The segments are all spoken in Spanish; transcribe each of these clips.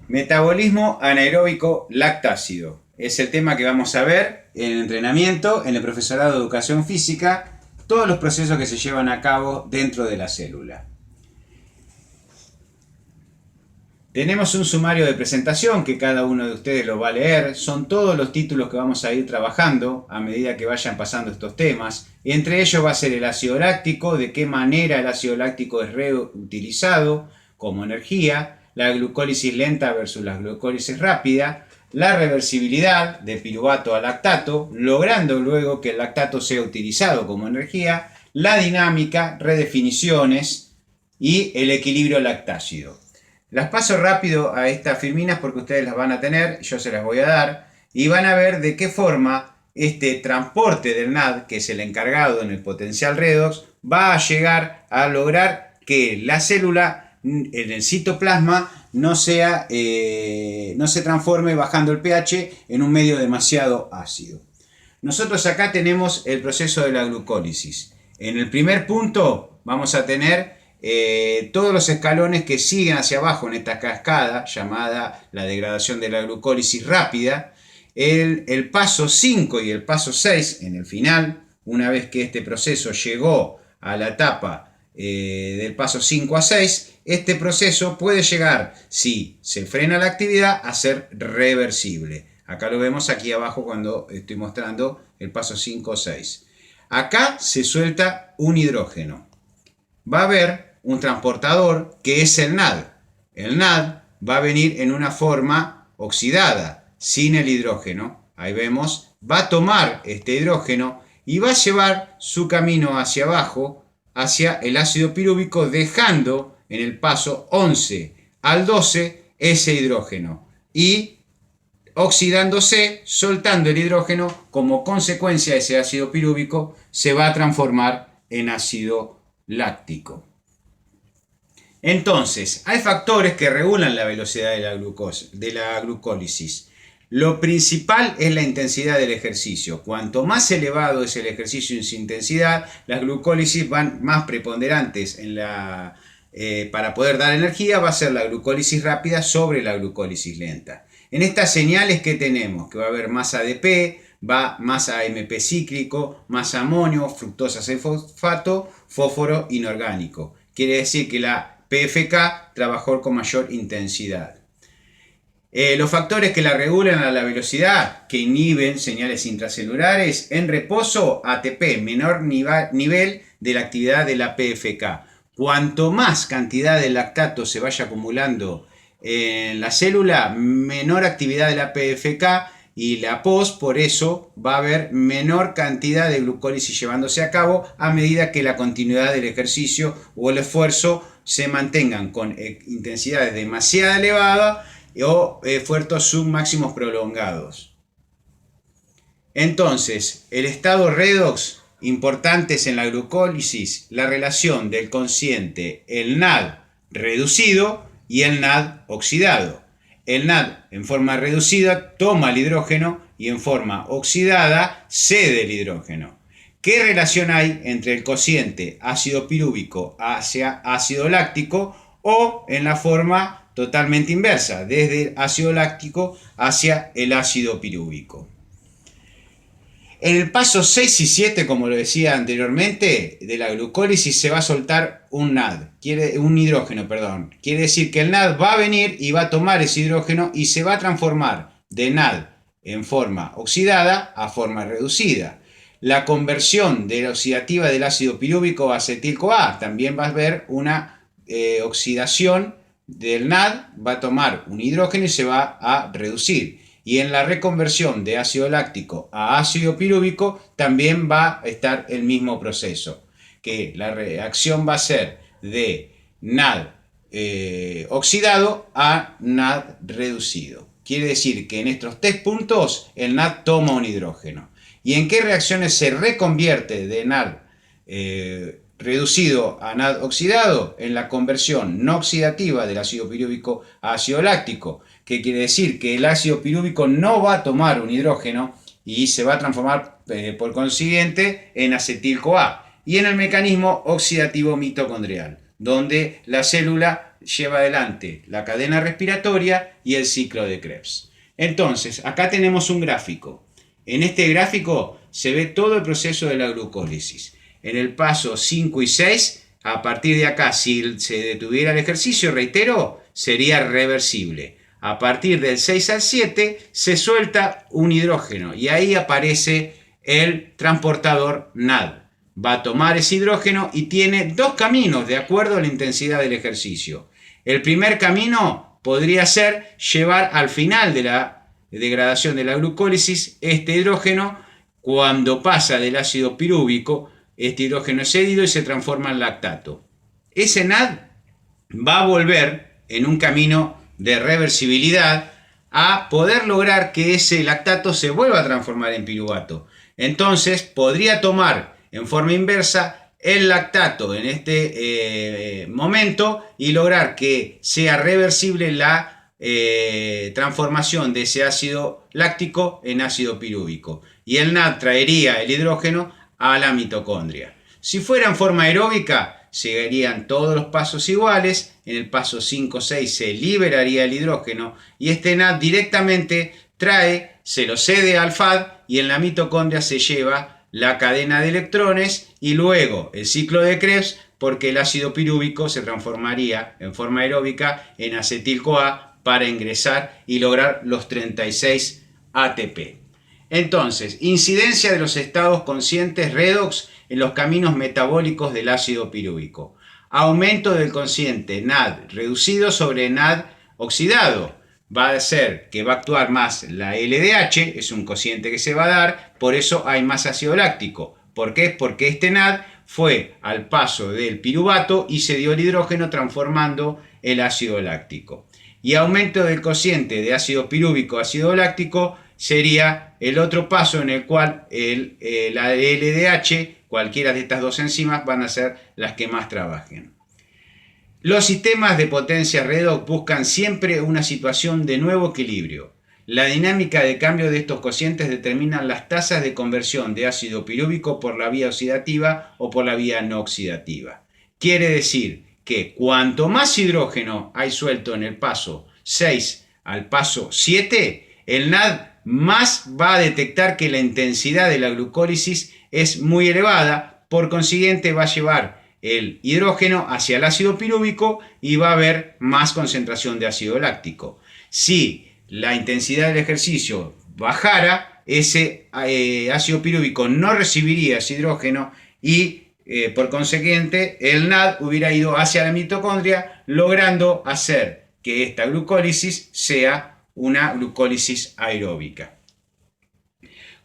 Metabolismo anaeróbico lactácido. Es el tema que vamos a ver en el entrenamiento, en el profesorado de educación física, todos los procesos que se llevan a cabo dentro de la célula. Tenemos un sumario de presentación que cada uno de ustedes lo va a leer. Son todos los títulos que vamos a ir trabajando a medida que vayan pasando estos temas. Entre ellos va a ser el ácido láctico, de qué manera el ácido láctico es reutilizado como energía, la glucólisis lenta versus la glucólisis rápida, la reversibilidad de piruvato a lactato, logrando luego que el lactato sea utilizado como energía, la dinámica, redefiniciones y el equilibrio lactácido. Las paso rápido a estas firminas porque ustedes las van a tener, yo se las voy a dar, y van a ver de qué forma este transporte del NAD, que es el encargado en el potencial redox, va a llegar a lograr que la célula en el citoplasma no se transforme bajando el pH en un medio demasiado ácido. Nosotros acá tenemos el proceso de la glucólisis. En el primer punto vamos a tener todos los escalones que siguen hacia abajo en esta cascada llamada la degradación de la glucólisis rápida. El paso 5 y el paso 6 en el final, una vez que este proceso llegó a la etapa del paso 5 a 6, este proceso puede llegar, si se frena la actividad, a ser reversible. Acá lo vemos aquí abajo cuando estoy mostrando el paso 5 o 6. Acá se suelta un hidrógeno. Va a haber un transportador que es el NAD. El NAD va a venir en una forma oxidada, sin el hidrógeno. Ahí vemos, va a tomar este hidrógeno y va a llevar su camino hacia abajo, hacia el ácido pirúvico, dejando en el paso 11 al 12 ese hidrógeno y oxidándose, soltando el hidrógeno. Como consecuencia de ese ácido pirúvico se va a transformar en ácido láctico. Entonces, hay factores que regulan la velocidad de la glucólisis. Lo principal es la intensidad del ejercicio. Cuanto más elevado es el ejercicio en su intensidad, las glucólisis van más preponderantes para poder dar energía. Va a ser la glucólisis rápida sobre la glucólisis lenta. En estas señales que tenemos, que va a haber más ADP, más AMP cíclico, más amonio, fructosa 6-fosfato, fósforo inorgánico. Quiere decir que la PFK trabajó con mayor intensidad. Los factores que la regulan a la velocidad, que inhiben señales intracelulares, en reposo, ATP, menor nivel de la actividad de la PFK. Cuanto más cantidad de lactato se vaya acumulando en la célula, menor actividad de la PFK y la POS, por eso va a haber menor cantidad de glucólisis llevándose a cabo a medida que la continuidad del ejercicio o el esfuerzo se mantengan con intensidades demasiado elevadas o esfuerzos submáximos prolongados. Entonces, el estado redox, importantes en la glucólisis, la relación del cociente, el NAD reducido y el NAD oxidado. El NAD en forma reducida toma el hidrógeno y en forma oxidada cede el hidrógeno. ¿Qué relación hay entre el cociente ácido pirúvico hacia ácido láctico o en la forma totalmente inversa, desde el ácido láctico hacia el ácido pirúvico? En el paso 6 y 7, como lo decía anteriormente, de la glucólisis se va a soltar un hidrógeno. Quiere decir que el NAD va a venir y va a tomar ese hidrógeno y se va a transformar de NAD en forma oxidada a forma reducida. La conversión de la oxidativa del ácido pirúvico a acetil-CoA, también va a haber una oxidación del NAD, va a tomar un hidrógeno y se va a reducir. Y en la reconversión de ácido láctico a ácido pirúvico también va a estar el mismo proceso, que la reacción va a ser de NAD oxidado a NAD reducido. Quiere decir que en estos tres puntos el NAD toma un hidrógeno. ¿Y en qué reacciones se reconvierte de NAD reducido a NAD oxidado? En la conversión no oxidativa del ácido pirúvico a ácido láctico, que quiere decir que el ácido pirúvico no va a tomar un hidrógeno y se va a transformar por consiguiente en acetil-CoA. Y en el mecanismo oxidativo mitocondrial, donde la célula lleva adelante la cadena respiratoria y el ciclo de Krebs. Entonces, acá tenemos un gráfico. En este gráfico se ve todo el proceso de la glucólisis. En el paso 5 y 6, a partir de acá, si se detuviera el ejercicio, reitero, sería reversible. A partir del 6 al 7 se suelta un hidrógeno y ahí aparece el transportador NAD. Va a tomar ese hidrógeno y tiene dos caminos de acuerdo a la intensidad del ejercicio. El primer camino podría ser llevar al final de la degradación de la glucólisis este hidrógeno. Cuando pasa del ácido pirúvico, este hidrógeno es cedido y se transforma en lactato. Ese NAD va a volver en un camino de reversibilidad a poder lograr que ese lactato se vuelva a transformar en piruvato. Entonces podría tomar en forma inversa el lactato en este momento y lograr que sea reversible la transformación de ese ácido láctico en ácido pirúvico. Y el NAD traería el hidrógeno a la mitocondria. Si fuera en forma aeróbica, seguirían todos los pasos iguales. En el paso 5-6 se liberaría el hidrógeno y este NAD directamente se lo cede al FAD y en la mitocondria se lleva la cadena de electrones y luego el ciclo de Krebs, porque el ácido pirúvico se transformaría en forma aeróbica en acetil-CoA para ingresar y lograr los 36 ATP. Entonces, incidencia de los estados conscientes redox en los caminos metabólicos del ácido pirúvico. Aumento del consciente NAD reducido sobre NAD oxidado. Va a ser que va a actuar más la LDH, es un cociente que se va a dar, por eso hay más ácido láctico. ¿Por qué? Porque este NAD fue al paso del piruvato y se dio el hidrógeno transformando el ácido láctico. Y aumento del cociente de ácido pirúvico a ácido láctico sería el otro paso en el cual la LDH, cualquiera de estas dos enzimas, van a ser las que más trabajen. Los sistemas de potencia redox buscan siempre una situación de nuevo equilibrio. La dinámica de cambio de estos cocientes determina las tasas de conversión de ácido pirúvico por la vía oxidativa o por la vía no oxidativa. Quiere decir que cuanto más hidrógeno hay suelto en el paso 6 al paso 7, el NAD más va a detectar que la intensidad de la glucólisis es muy elevada, por consiguiente va a llevar el hidrógeno hacia el ácido pirúvico y va a haber más concentración de ácido láctico. Si la intensidad del ejercicio bajara, ese ácido pirúvico no recibiría ese hidrógeno y por consiguiente el NAD hubiera ido hacia la mitocondria, logrando hacer que esta glucólisis sea una glucólisis aeróbica.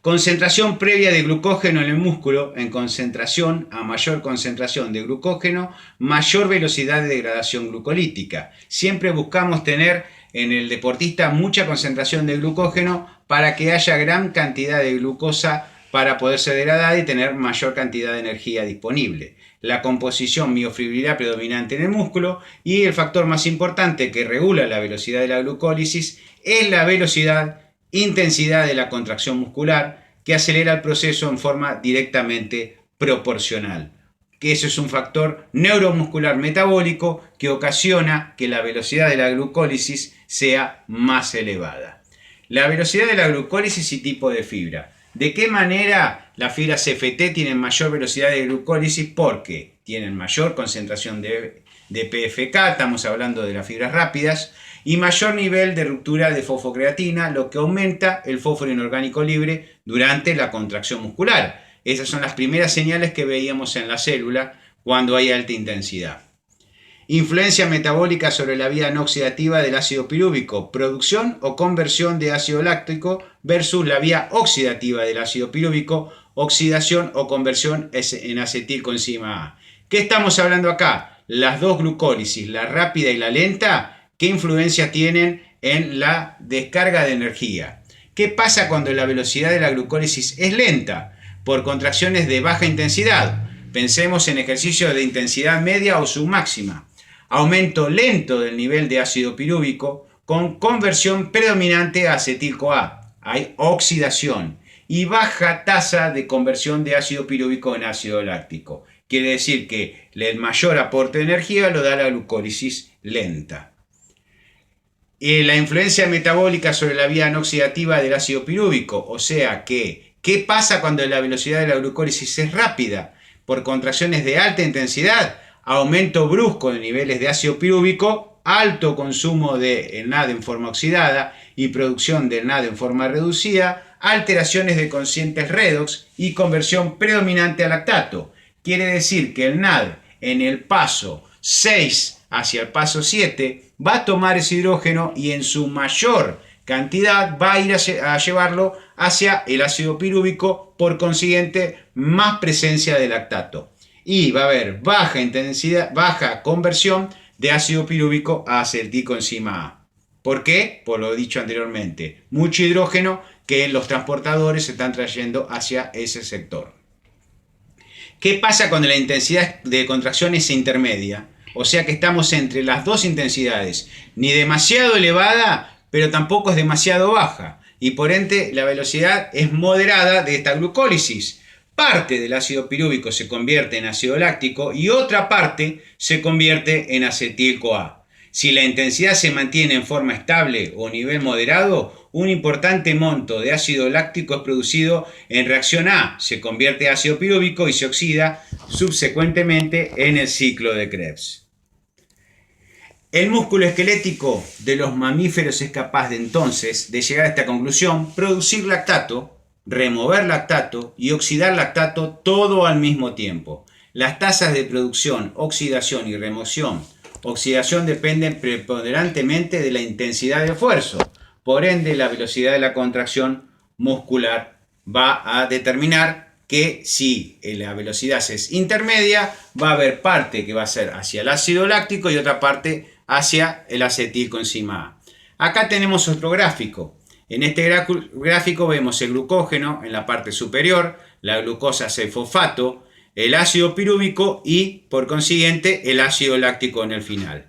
Concentración previa de glucógeno en el músculo. En concentración, a mayor concentración de glucógeno, mayor velocidad de degradación glucolítica. Siempre buscamos tener en el deportista mucha concentración de glucógeno para que haya gran cantidad de glucosa para poder ser degradada y tener mayor cantidad de energía disponible. La composición miofibrilar predominante en el músculo y el factor más importante que regula la velocidad de la glucólisis es la intensidad de la contracción muscular, que acelera el proceso en forma directamente proporcional. Que eso es un factor neuromuscular metabólico que ocasiona que la velocidad de la glucólisis sea más elevada. La velocidad de la glucólisis y tipo de fibra. ¿De qué manera las fibras CFT tienen mayor velocidad de glucólisis? Porque tienen mayor concentración de PFK, estamos hablando de las fibras rápidas, y mayor nivel de ruptura de fosfocreatina, lo que aumenta el fósforo inorgánico libre durante la contracción muscular. Esas son las primeras señales que veíamos en la célula cuando hay alta intensidad. Influencia metabólica sobre la vía no oxidativa del ácido pirúvico, producción o conversión de ácido láctico versus la vía oxidativa del ácido pirúvico, oxidación o conversión en acetilcoenzima A. ¿Qué estamos hablando acá? Las dos glucólisis, la rápida y la lenta, ¿qué influencia tienen en la descarga de energía? ¿Qué pasa cuando la velocidad de la glucólisis es lenta? Por contracciones de baja intensidad. Pensemos en ejercicios de intensidad media o submáxima. Aumento lento del nivel de ácido pirúvico con conversión predominante a acetil-CoA. Hay oxidación y baja tasa de conversión de ácido pirúvico en ácido láctico. Quiere decir que el mayor aporte de energía lo da la glucólisis lenta. La influencia metabólica sobre la vía no oxidativa del ácido pirúvico, o sea que, ¿qué pasa cuando la velocidad de la glucólisis es rápida? Por contracciones de alta intensidad, aumento brusco de niveles de ácido pirúvico, alto consumo de NAD en forma oxidada y producción del NAD en forma reducida, alteraciones de cocientes redox y conversión predominante a lactato. Quiere decir que el NAD en el paso 6 hacia el paso 7 va a tomar ese hidrógeno y en su mayor cantidad va a ir a llevarlo hacia el ácido pirúvico, por consiguiente más presencia de lactato. Y va a haber baja conversión de ácido pirúvico a acetilcoenzima A. ¿Por qué? Por lo dicho anteriormente, mucho hidrógeno que los transportadores se están trayendo hacia ese sector. ¿Qué pasa cuando la intensidad de contracción es intermedia? O sea que estamos entre las dos intensidades, ni demasiado elevada, pero tampoco es demasiado baja, y por ende la velocidad es moderada de esta glucólisis. Parte del ácido pirúvico se convierte en ácido láctico y otra parte se convierte en acetil-CoA. Si la intensidad se mantiene en forma estable o nivel moderado, un importante monto de ácido láctico es producido en reacción A, se convierte en ácido pirúvico y se oxida subsecuentemente en el ciclo de Krebs. El músculo esquelético de los mamíferos es capaz de entonces de llegar a esta conclusión, producir lactato, remover lactato y oxidar lactato todo al mismo tiempo. Las tasas de producción, oxidación y remoción. Oxidación dependen preponderantemente de la intensidad de esfuerzo. Por ende, la velocidad de la contracción muscular va a determinar que si la velocidad es intermedia, va a haber parte que va a ser hacia el ácido láctico y otra parte hacia el acetilcoenzima A. Acá tenemos otro gráfico. En este gráfico vemos el glucógeno en la parte superior, la glucosa 6-fosfato, el ácido pirúvico y, por consiguiente, el ácido láctico en el final.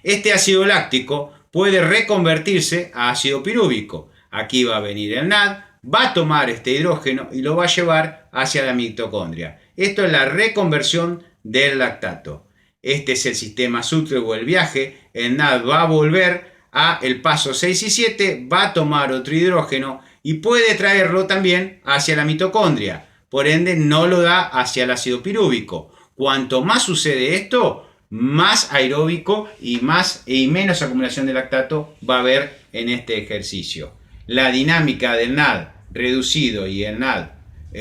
Este ácido láctico puede reconvertirse a ácido pirúvico. Aquí va a venir el NAD, va a tomar este hidrógeno y lo va a llevar hacia la mitocondria. Esto es la reconversión del lactato. Este es el sistema Sutro o el viaje. El NAD va a volver a el paso 6 y 7, va a tomar otro hidrógeno y puede traerlo también hacia la mitocondria. Por ende, no lo da hacia el ácido pirúvico. Cuanto más sucede esto, más aeróbico y menos acumulación de lactato va a haber en este ejercicio. La dinámica del NAD reducido y el NAD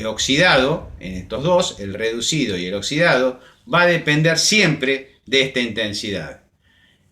oxidado, en estos dos, el reducido y el oxidado, va a depender siempre de esta intensidad.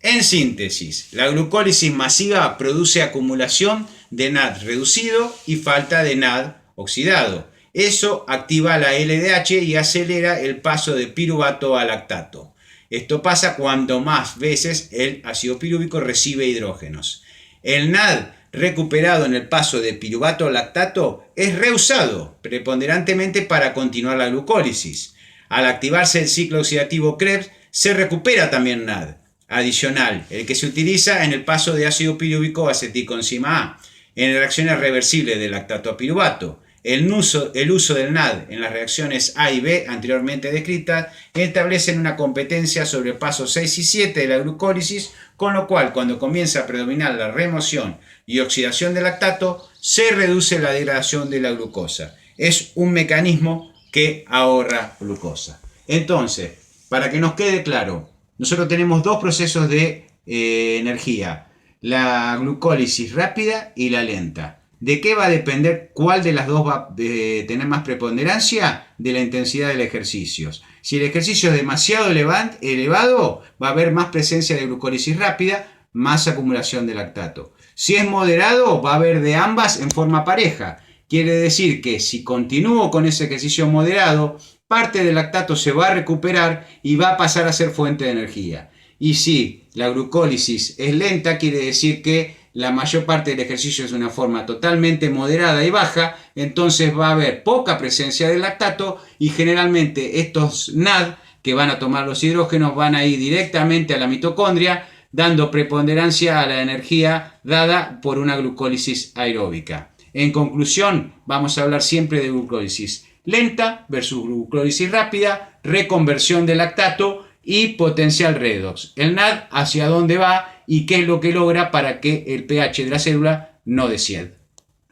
En síntesis, la glucólisis masiva produce acumulación de NAD reducido y falta de NAD oxidado. Eso activa la LDH y acelera el paso de piruvato a lactato. Esto pasa cuando más veces el ácido pirúvico recibe hidrógenos. El NAD recuperado en el paso de piruvato a lactato es reusado preponderantemente para continuar la glucólisis. Al activarse el ciclo oxidativo Krebs, se recupera también NAD adicional, el que se utiliza en el paso de ácido pirúvico a acetilcoenzima A, en reacciones reversibles de lactato a piruvato. El uso del NAD en las reacciones A y B anteriormente descritas establecen una competencia sobre el paso 6 y 7 de la glucólisis, con lo cual cuando comienza a predominar la remoción y oxidación del lactato, se reduce la degradación de la glucosa. Es un mecanismo que ahorra glucosa. Entonces, para que nos quede claro, nosotros tenemos dos procesos de energía, la glucólisis rápida y la lenta. ¿De qué va a depender cuál de las dos va a tener más preponderancia? De la intensidad del ejercicio. Si el ejercicio es demasiado elevado, va a haber más presencia de glucólisis rápida, más acumulación de lactato. Si es moderado, va a haber de ambas en forma pareja. Quiere decir que si continúo con ese ejercicio moderado, parte del lactato se va a recuperar y va a pasar a ser fuente de energía. Y si la glucólisis es lenta, quiere decir que la mayor parte del ejercicio es de una forma totalmente moderada y baja, entonces va a haber poca presencia de lactato y generalmente estos NAD que van a tomar los hidrógenos van a ir directamente a la mitocondria, dando preponderancia a la energía dada por una glucólisis aeróbica. En conclusión, vamos a hablar siempre de glucólisis lenta versus glucólisis rápida, reconversión de lactato y potencial redox. El NAD hacia dónde va y qué es lo que logra para que el pH de la célula no descienda.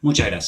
Muchas gracias.